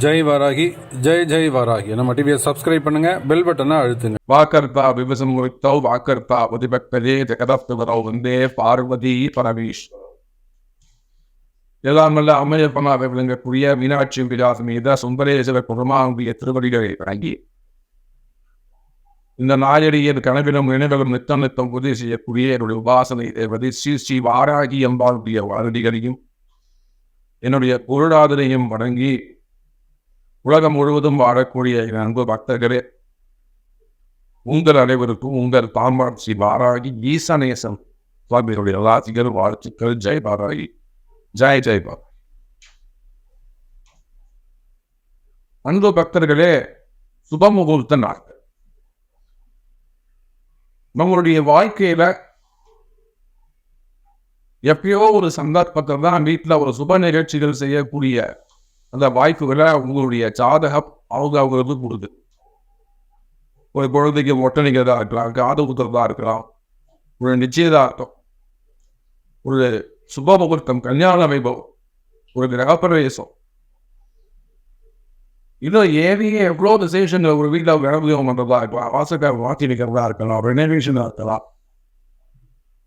ஜெய் வாராகி, ஜெய் ஜெய் வாராகி. நம்ம டிவியை சப்ஸ்கிரைப் பண்ணுங்க, பெல் பட்டனை அழுத்துங்க. வாக்கர்த்தா விவசமுத்தௌ வாக்கர்த்தா உதிபக்ததே ஜெகதப்தவரௌ வந்தே பார்வதி பரமேஸ்வரர். எல்லாமல்ல அம்மையப்பனாக விளங்கக்கூடிய மீனாட்சி விலாசமீத சுந்தரேஸ்வர பெருமானுடைய திருவடிகளை வழங்கி இந்த நாயடியின் கனவிலும் நினைவிலும் நித்தம் நித்தம் உதவி செய்யக்கூடிய என்னுடைய உபாசனை தேவதை ஸ்ரீ ஸ்ரீ வாராகி அம்பாளுடைய வாரதிகளையும் என்னுடைய பொருளாதாரையும் வழங்கி உலகம் முழுவதும் வாழக்கூடிய என் அன்பு பக்தர்களே, உங்கள் அனைவருக்கும் உங்கள் தாம்பாள் ஸ்ரீ வாராகி ஈசனேசன் சுவாமிகளுடைய ராசிகள் வாழ்த்துக்கள். ஜெய் வாராகி, ஜெய் ஜெய் பாராகி. அன்பு பக்தர்களே, சுபமுகூர்த்த நாட்கள் நம்மளுடைய வாழ்க்கையில எப்பயோ ஒரு சந்தர்ப்பத்தில் தான் வீட்டில் ஒரு சுப நிகழ்ச்சிகள் செய்யக்கூடிய அந்த வாய்ப்புகளை உங்களுடைய ஜாதகம் அவங்களுக்கு கொடுக்குது. ஒரு குழந்தைக்கு ஒட்டணிக்கிறதா இருக்கலாம், காது குத்துறதா இருக்கலாம், ஒரு நிச்சயதார்த்தம், ஒரு சுப முகூர்த்தம், கல்யாண வைபவம், ஒரு கிரகப்பிரவேசம், இன்னும் ஏறிய எவ்வளோ விசேஷங்கள் ஒரு வீட்டில் விளம்பரம் பண்ணுறதா இருக்கலாம், வாசக்கார வாக்கி நிற்கிறதா இருக்கலாம், ரெனோவேஷனாக இருக்கலாம்,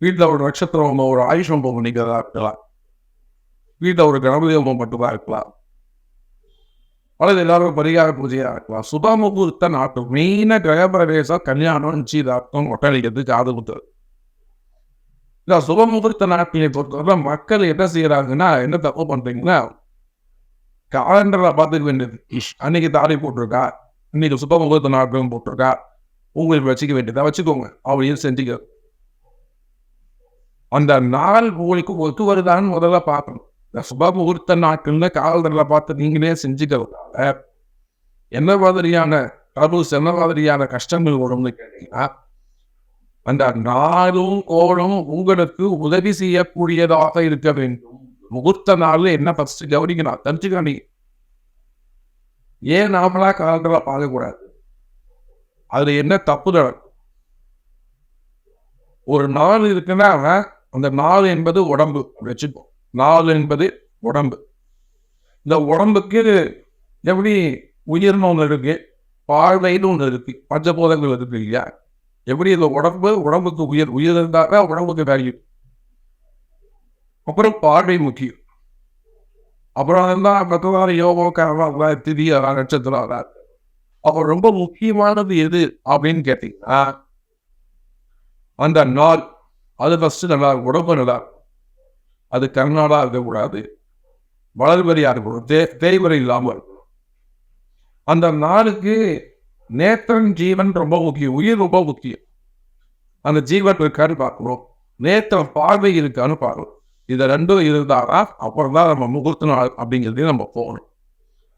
வீட்டில் ஒரு நட்சத்திரம் ஒரு ஆயுஷம் பண்ணிக்கிறதா இருக்கலாம், வீட்டில் ஒரு கிரகப்பிரவேசம் மட்டும்தான் இருக்கலாம், அல்லது எல்லாரும் பரிகார பூஜையாக இருக்கலாம். சுப முகூர்த்த நாட்கள் மெயினாக கிரகப்பிரவேசம், கல்யாணம், நிச்சயதார்த்தம், ஒட்டளிக்கிறது, காது குத்துறது. இல்லை, சுப முகூர்த்த நாட்களை பொறுத்தவரை மக்கள் என்ன செய்யறாங்கன்னா, என்ன தப்பு பண்றீங்கன்னா, காலண்டரில் பார்த்துக்க வேண்டியது, அன்னைக்கு தாலி போட்டிருக்கா, இன்னைக்கு சுப முகூர்த்த நாட்களும் போட்டிருக்கா, உங்களுக்கு வச்சுக்க வேண்டியதா வச்சுக்கோங்க, அவளையும் செஞ்சுக்க. அந்த நாள் உங்களுக்கு ஒத்து வருதான்னு முதல்ல பார்க்கணும். இந்த சுப முகூர்த்த நாட்கள்ல காலண்டரில் பார்த்து நீங்களே செஞ்சுக்கிறதால என்ன மாதிரியான கருஸ், என்ன மாதிரியான கஷ்டங்கள் வரும்னு கேட்டீங்கன்னா, அந்த நாளும் கோளும் உங்களுக்கு உதவி செய்யக்கூடியதாக இருக்க வேண்டும். முகூர்த்த நாள் என்ன ஃபர்ஸ்ட் கவனிக்கணும், தெரிஞ்சுக்கணும். ஏன் நாமளா காலண்டரை பார்க்கக்கூடாது? அதுல என்ன தப்பு நடக்கும்? ஒரு நாள் இருக்குன்னா அந்த நாள் என்பது உடம்பு வச்சுப்போம். நாள் என்பது உடம்பு. இந்த உடம்புக்கு எப்படி உயிர்னு ஒன்று இருக்கு, பார்வைன்னு ஒன்று இருக்கு, பஞ்சபோதங்கள் இருக்கு இல்லையா? எப்படி இந்த உடம்புக்கு உயிர் இருந்தாக்க உடம்புக்கு வேல்யூ. அப்புறம் பார்வை முக்கியம். அப்புறம் தான் பகவான் யோகா திதி நட்சத்திரம். அப்போ ரொம்ப முக்கியமானது எது அப்படின்னு கேட்டீங்கன்னா, அந்த நாள் அது ஃபர்ஸ்ட் நல்லா உடம்பு நல்லா இருக்கும். அது கர்நாடா இருக்கக்கூடாது, வளர்வரியா இருக்கணும், தேய்வரை இல்லாமல் இருக்கணும். அந்த நாளுக்கு நேத்திரன் ஜீவன் ரொம்ப முக்கியம், உயிர் ரொம்ப முக்கியம். அந்த ஜீவன் இருக்கான்னு பார்க்கணும், நேத்திரம் பார்வை இருக்கான்னு பார்க்கணும். இது ரெண்டும் இருந்தாரா அப்புறம் தான் நம்ம முகூர்த்த நாள் அப்படிங்கிறதையும் நம்ம போகணும்.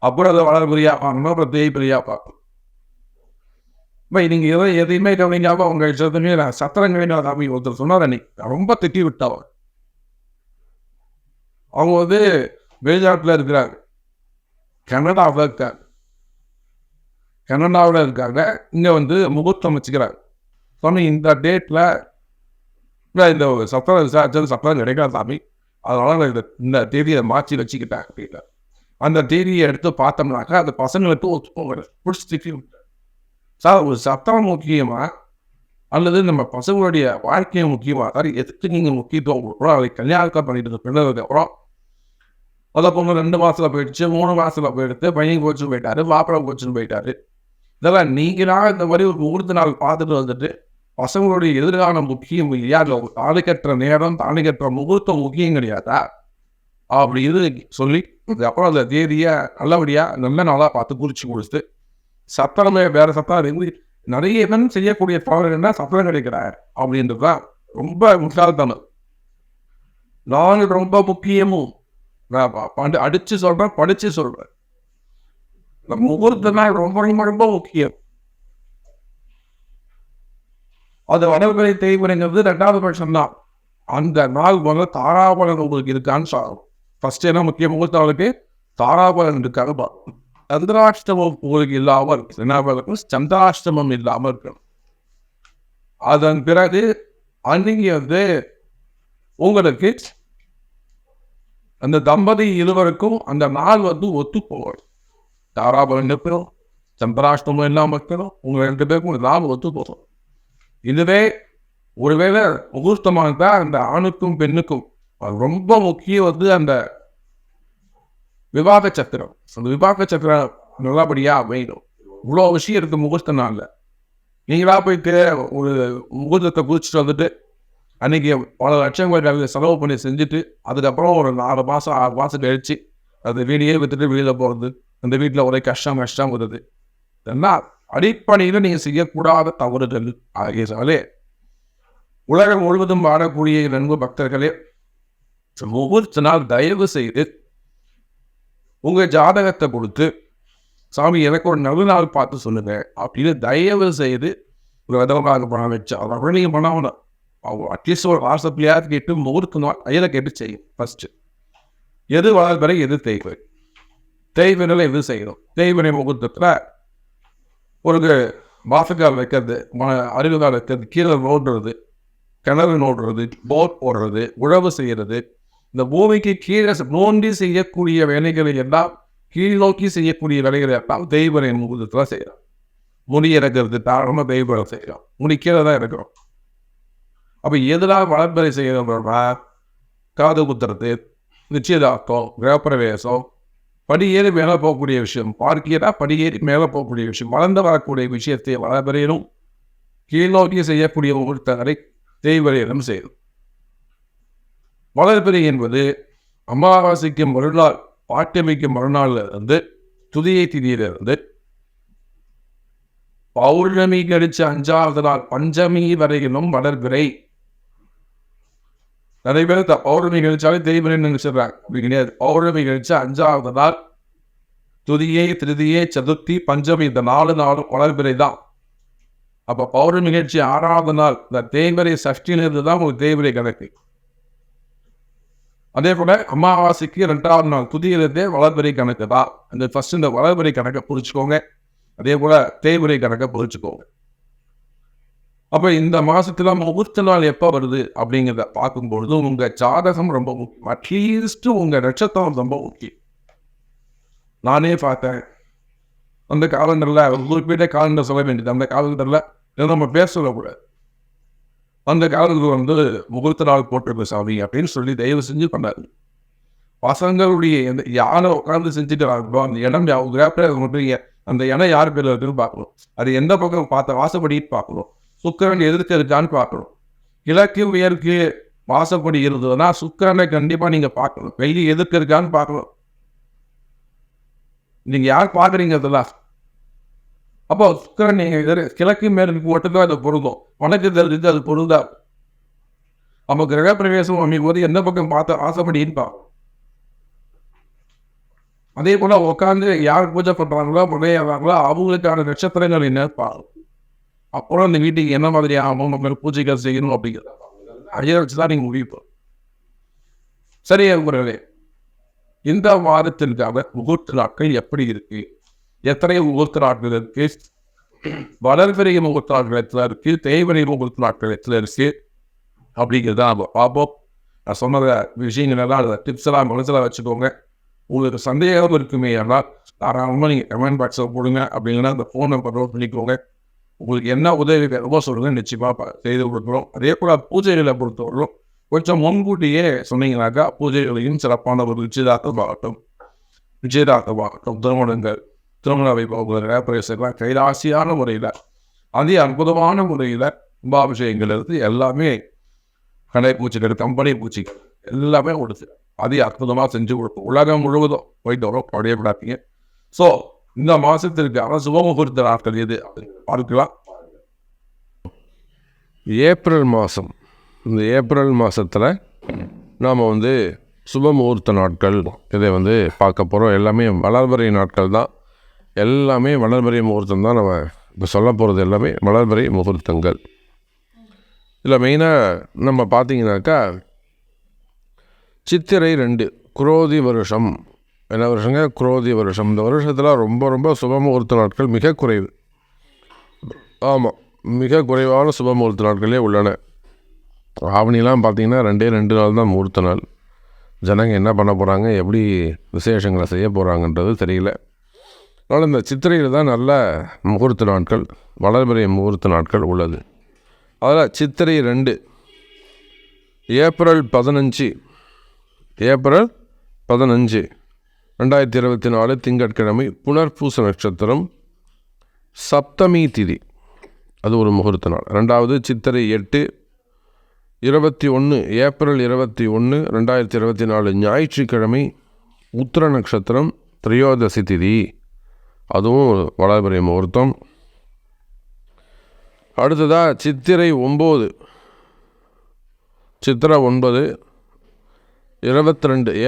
அப்புறம் அதை வளர்பரியா பார்க்கணும், அப்புறம் தேய்பரியா பார்க்கணும். இப்போ நீங்க எதையுமே கவனிக்காம அவங்க சொல்லுங்க, நான் சத்திரங்களின் சாமி ஒருத்தர் சொன்னார், அன்னைக்கு ரொம்ப திட்டி விட்டவர். அவங்க வெளிநாட்டில் இருக்கிறாங்க, கனடாவில் இருக்காங்க. கனடாவில் இருக்காங்க, இங்கே முகூர்த்தம் வச்சுக்கிறாங்க. சொன்ன இந்த டேட்டில் இந்த சத்திரம் விசாரிச்சது சத்திரம் கிடைக்காது சாமி, அதனால இந்த தேதியை மாற்றி வச்சுக்கிட்டேன் அப்படின்னா, அந்த தேதியை எடுத்து பார்த்தோம்னாக்கா அந்த பசங்களுக்கு பிடிச்சி திட்டி விட்டார். சார், ஒரு சத்திரம் முக்கியமா அல்லது நம்ம பசங்களுடைய வாழ்க்கையை முக்கியமா? சார், எதுக்கு நீங்கள் முக்கியத்துவம் கொடுக்குறோம்? அதை கல்யாணத்தை பண்ணிட்டு பின்னதுக்கு அப்புறம் அதை பொண்ணு 2 மாசத்துல போயிடுச்சு, 3 மாசத்துல போயிடுத்து, பையன் கோச்சுன்னு போயிட்டாரு, மாப்பிள்ளை கோச்சுன்னு போயிட்டாரு. இதெல்லாம் நீங்களா இந்த மாதிரி ஒரு முகூர்த்த நாள் பார்த்துட்டு வந்துட்டு பசங்களுடைய எதிர்காலம் முக்கியம் இல்லையா? தாலி கட்டுற நேரம், தாலி கட்டுற முகூர்த்தம் முக்கியம் கிடையாதா அப்படி சொல்லி அப்புறம் அந்த தேதியை நல்லபடியா நல்ல நாளாக பார்த்து குறிச்சு கொடுத்து, சத்திரமே வேற சத்திரம் நிறைய பேர் செய்யக்கூடிய தவறு என்ன, சத்திரம் கிடைக்கிறார் அப்படின்றதுதான் ரொம்ப முட்டாள்தனம். நான் ரொம்ப முக்கியமும் அடிச்சு சொல்றேன், படிச்சு சொல்றேன். இந்த முகூர்த்தம் ரொம்ப ரொம்ப முக்கியம். அது வடவரை தேய்முறைங்கிறது 2வது பட்சம் தான். அந்த நாள் தாராபலன் உங்களுக்கு இருக்கான்னு சொல்லணும். ஃபர்ஸ்ட் என்ன முக்கிய முகூர்த்தவளுக்கு தாராபலன் இருக்கான்னு பார்க்கணும். சந்திராஷ்டமம் உங்களுக்கு இல்லாமல் இருக்கு, என்ன பார்க்கணும், சந்திராஷ்டமம் இல்லாமல் இருக்கணும். அதன் பிறகு அன்னைக்கு உங்களுக்கு அந்த தம்பதி இருவருக்கும் அந்த நாள் ஒத்து போகும். தாராபலம் இருக்கணும், சந்திராஷ்டமம் இல்லாமல் இருக்கணும். உங்கள் 2 பேருக்கும் ஒரு லாபம் ஒத்து போகும். இதுவே ஒருவேளை முகூர்த்தமாக தான் அந்த ஆணுக்கும் பெண்ணுக்கும் அது ரொம்ப முக்கியம் அந்த விவாக சத்திரம். அந்த விவாக சத்திரம் நல்லபடியாக அமையணும். இவ்வளோ விஷயம் இருக்குது முகூர்த்த நாளில். நீங்களா போயிட்டு ஒரு முகூர்த்தத்தை குதிச்சுட்டு வந்துட்டு அன்றைக்கி பல லட்சங்கள் செலவு பண்ணி செஞ்சுட்டு அதுக்கப்புறம் ஒரு 4 மாதம் 6 மாதம் கழிச்சு அந்த வீடியே விற்றுட்டு வெளியில் போகிறது, அந்த வீட்டில் ஒரே கஷ்டம் வருது. இதெல்லாம் அடிப்படையில் நீங்கள் செய்யக்கூடாத தவறுகள் ஆகியதாலே உலகம் முழுவதும் வாழக்கூடிய நண்பு பக்தர்களே, முகூர்த்த நாள் தயவு செய்து உங்கள் ஜாதகத்தை கொடுத்து சாமி எனக்கு ஒரு நல்ல நாள் பார்த்து சொல்லுங்க அப்படின்னு தயவு செய்து ஒரு விதமாக பணம் வச்சு அதை நீங்கள் பண்ணணும். அட்லீஸ்ட் ஒரு வாட்ஸ்அப்லையாவது கேட்டு முகூர்த்த நாள் கையில் கேட்டு செய்யும். ஃபஸ்ட்டு எது வளர்பறை எது தேய்வரையில் எது செய்யணும். தேய்வரை முகூர்த்தத்தில் ஒரு வாசக்கால் வைக்கிறது, அருகுகால் வைக்கிறது, கீழே நோண்டுறது, கிணறு நோண்டுறது, போர் போடுறது, உழவு செய்கிறது, இந்த பூமிக்கு கீழே நோண்டி செய்யக்கூடிய வேலைகளை எல்லாம் கீழ் நோக்கி செய்யக்கூடிய வேலைகளை எல்லாம் தெய்வரை முகூர்த்தத்தில் செய்யலாம். முடி இறக்கிறது தாராளமாக தெய்வம் செய்யலாம். முடி கீழே தான் இருக்கிறோம். அப்போ எதெல்லாம் வளர்ப்பறை செய்யணும்னா காது குத்துறது, நிச்சயதார்த்தம், கிரகப்பிரவேசம், படியேறி மேலே போகக்கூடிய விஷயம், பார்க்கிறா படியேறி மேலே போகக்கூடிய விஷயம், வளர்ந்து வரக்கூடிய விஷயத்தை வளர்ப்பறையிலும் கீழ் நோக்கி செய்யக்கூடிய முகூர்த்தங்களை தெய்வரையிலும் செய்யும். வளர்பிறை என்பது அமாவாசைக்கு மறுநாள், பாட்டியமைக்கு மறுநாள்ல இருந்து துதியை திதியிலிருந்து பௌர்ணமி கழிச்சு 5வது நாள் பஞ்சமி வரையிலும் வளர்பிறை. நிறைய பேர் பௌர்ணமி கழிச்சாலே தெய்வரை நினைச்சிடுறாங்க. அப்படி கிடையாது. பௌர்ணமி கழிச்சு 5வது நாள் துதியை, திருதியை, சதுர்த்தி, பஞ்சமி இந்த 4 நாளும் வளர்பிறை தான். அப்போ பௌர்ணமி கழிச்சு 6வது நாள் இந்த தேய்வரை சஷ்டியிலிருந்து தான் உங்களுக்கு தேய்வரை கணக்கு. அதே போல அமாவாசைக்கு 2வது நாள் துதியிலிருந்தே வளர்பிறை கணக்கு தான். அந்த ஃபர்ஸ்ட் இந்த வளர்பிறை கணக்கை புரிச்சுக்கோங்க. அதே போல தேய்வரை கணக்கை புரிச்சுக்கோங்க. அப்போ இந்த மாசத்துல முகூர்த்த நாள் எப்போ வருது அப்படிங்கிறத பார்க்கும்பொழுது உங்க ஜாதகம் ரொம்ப முக்கியம். அட்லீஸ்ட் உங்க நட்சத்திரம் ரொம்ப முக்கியம். நானே பார்த்தேன் அந்த காலண்டர்ல குறிப்பிட்ட காலண்டர் சொல்ல வேண்டியது. அந்த காலண்டர்ல நம்ம பேர் சொல்லக்கூடாது. அந்த காலத்தில் முகூர்த்த நாள் போட்டிருக்க சாமி அப்படின்னு சொல்லி தயவு செஞ்சு பண்ணாரு. பசங்களுடைய யாரை உட்காந்து செஞ்சுட்டு வாங்கணும், அந்த இடம் அந்த இடம் யார் பேர்ல இருக்குன்னு பார்க்கணும். அது எந்த பக்கம் பார்த்த வாசப்படின்னு பார்க்கணும். சுக்கரன் எதிர்த்து இருக்கான்னு பார்க்கணும். கிழக்கு உயர்க்கு வாசப்படி இருந்ததுன்னா சுக்கரனை கண்டிப்பா நீங்க பார்க்கணும். வெள்ளி எதிர்த்து இருக்கான்னு பார்க்கணும். நீங்க யார் பார்க்குறீங்க அதெல்லாம். அப்போ சுக்கரன் நீங்க கிழக்கு மேற்கு மட்டும்தான் அது பொருந்தும். வடக்கு தெரிஞ்சு அது பொருந்தா. நம்ம கிரகப்பிரவேசம் அமைக்கும் போது எந்த பக்கம் பார்த்த வாசப்படின்னு பார்க்கணும். அதே போல உட்காந்து யார் பூஜை பண்றாங்களோ முறையாகிறாங்களோ அவங்களுக்கான நட்சத்திரங்கள் என்ன பார்க்கணும். அப்புறம் இந்த வீட்டுக்கு என்ன மாதிரி ஆகும், நம்ம பூஜைகள் செய்யணும் அப்படிங்கிறது அதை வச்சுதான் நீங்க முடிவு. சரியா முறையே இந்த வாரத்திற்காக முகூர்த்த நாட்கள் எப்படி இருக்கு, எத்தனை முகூர்த்த நாட்கள் இருக்கு, வளர்பிறை முகூர்த்த நாட்கள் எத்தனை இருக்கு, தேய்வரை முகூர்த்த நாட்கள் எத்தனை இருக்கு அப்படிங்கிறத நம்ம பார்ப்போம். நான் சொன்ன விஷயங்கள் எல்லாம் அந்த டிப்ஸ் எல்லாம் மனசில் வச்சுக்கோங்க. உங்களுக்கு சந்தேகம் இருக்குமே ஆனால் தாராளமாக நீங்கள் கமெண்ட் பாக்ஸில் போடுங்க. அப்படிங்கன்னா அந்த ஃபோன் நம்பர் நோட் பண்ணிக்கோங்க. உங்களுக்கு என்ன உதவி வேணுமோ சொல்லுங்க, நிச்சயமாக செய்து கொடுக்குறோம். அதே போல் பூஜைகளை பொறுத்தவரைக்கும் கொஞ்சம் முன்கூட்டியே சொன்னீங்கன்னாக்கா பூஜைகளையும் சிறப்பான ஒரு நிச்சயதார்த்தமாகட்டும், திருமணங்கள், திருமண வைபவங்கள், பிரவேசங்கள் கைராசியான முறையில் அதே அற்புதமான முறையில் கும்பாபிஷேகங்கள் இருந்து எல்லாமே கடை பூச்சிகள், கம்பெனி பூச்சிகள் எல்லாமே கொடுத்து அதே அற்புதமாக செஞ்சு கொடுப்போம். உலகம் முழுவதும் போயிட்டு வரோம். அப்படியே விடாதீங்க. ஸோ இந்த மாதத்திற்கான சுபமுகூர்த்த நாட்கள் எது அப்படின்னு பார்க்கலாம். ஏப்ரல் மாதம், இந்த ஏப்ரல் மாதத்தில் நாம் சுபமுகூர்த்த நாட்கள் இதை பார்க்க போகிறோம். எல்லாமே வளர்பிறை நாட்கள் தான். எல்லாமே வளர்பிறை முகூர்த்தம் தான். நம்ம இப்போ சொல்ல போகிறது எல்லாமே வளர்பிறை முகூர்த்தங்கள். இதில் மெயினாக நம்ம பார்த்திங்கனாக்கா சித்திரை 2 குரோதி வருஷம். என்ன வருஷங்க? குரோதி வருஷம். இந்த வருஷத்தில் ரொம்ப ரொம்ப சுபமுகூர்த்த நாட்கள் மிக குறைவு. ஆமாம், மிக குறைவான சுபமுகூர்த்த நாட்களே உள்ளன. ஆவணிலாம் பார்த்திங்கன்னா 2 நாள் தான் முகூர்த்த நாள். ஜனங்க என்ன பண்ண போகிறாங்க, எப்படி விசேஷங்களை செய்ய போகிறாங்கன்றது தெரியல. அதனால் இந்த சித்திரையில் தான் நல்ல முகூர்த்த நாட்கள், வளர்பிறை முகூர்த்த நாட்கள் உள்ளது. அதில் சித்திரை 2 ஏப்ரல் 15 2024 திங்கட்கிழமை புனர்பூச நட்சத்திரம், சப்தமி திதி, அது ஒரு முகூர்த்த நாள். 2வது சித்திரை 8 ஏப்ரல் 21 2024 ஞாயிற்றுக்கிழமை உத்திர நட்சத்திரம், திரையோதசி திதி, அதுவும் வளர்பிறை முகூர்த்தம். அடுத்ததாக சித்திரை 9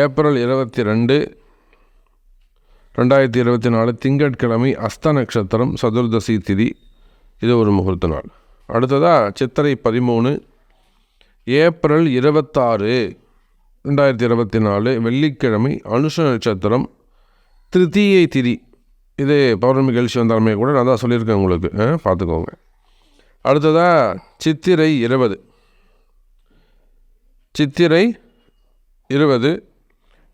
ஏப்ரல் 22 2024 திங்கட்கிழமை அஸ்த நட்சத்திரம், சதுர்தசி திதி, இது ஒரு முகூர்த்த நாள். அடுத்ததாக சித்திரை 13 ஏப்ரல் 26 2024 வெள்ளிக்கிழமை அனுஷ நட்சத்திரம், திருத்தீயை திதி, இது பௌர்ணமி கழிச்சு வந்தாலுமே கூட நான் தான் சொல்லியிருக்கேன் உங்களுக்கு, பார்த்துக்கோங்க. அடுத்ததாக சித்திரை 20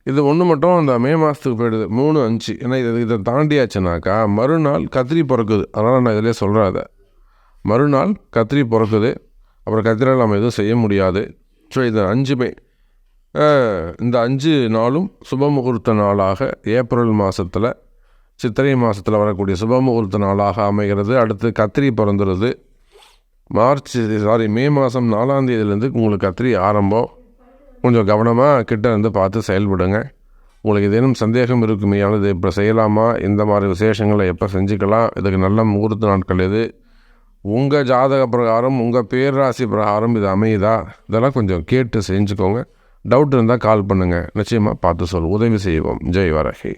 இது ஒன்று மட்டும் அந்த மே மாதத்துக்கு போயிடுது, 3-5. ஏன்னா இதை தாண்டியாச்சுனாக்கா மறுநாள் கத்திரி பிறக்குது. அதனால் நான் இதிலே சொல்கிறேன், மறுநாள் கத்திரி பிறக்குது. அப்புறம் கத்திரியில் நம்ம எதுவும் செய்ய முடியாது. ஸோ இது 5மே, இந்த 5 நாளும் சுப முகூர்த்த நாளாக ஏப்ரல் மாதத்தில், சித்திரை மாதத்தில் வரக்கூடிய சுப முகூர்த்த நாளாக அமைகிறது. அடுத்து கத்திரி பிறந்துடுது. மே மாதம் 4ஆம் தேதியிலேருந்து உங்களுக்கு கத்திரி ஆரம்பம். கொஞ்சம் கவனமாக கிட்ட இருந்து பார்த்து செயல்படுங்க. உங்களுக்கு ஏதேனும் சந்தேகம் இருக்குமே, ஆனது இப்போ செய்யலாமா, இந்த மாதிரி விசேஷங்களை எப்போ செஞ்சுக்கலாம், இதுக்கு நல்ல முகூர்த்த நாட்கள் எது, உங்கள் ஜாதக பிரகாரம், உங்கள் பேராசி பிரகாரம் இது அமையுதா, இதெல்லாம் கொஞ்சம் கேட்டு செஞ்சுக்கோங்க. டவுட் இருந்தால் கால் பண்ணுங்கள், நிச்சயமாக பார்த்து உதவி செய்வோம். ஜெய் வரகை.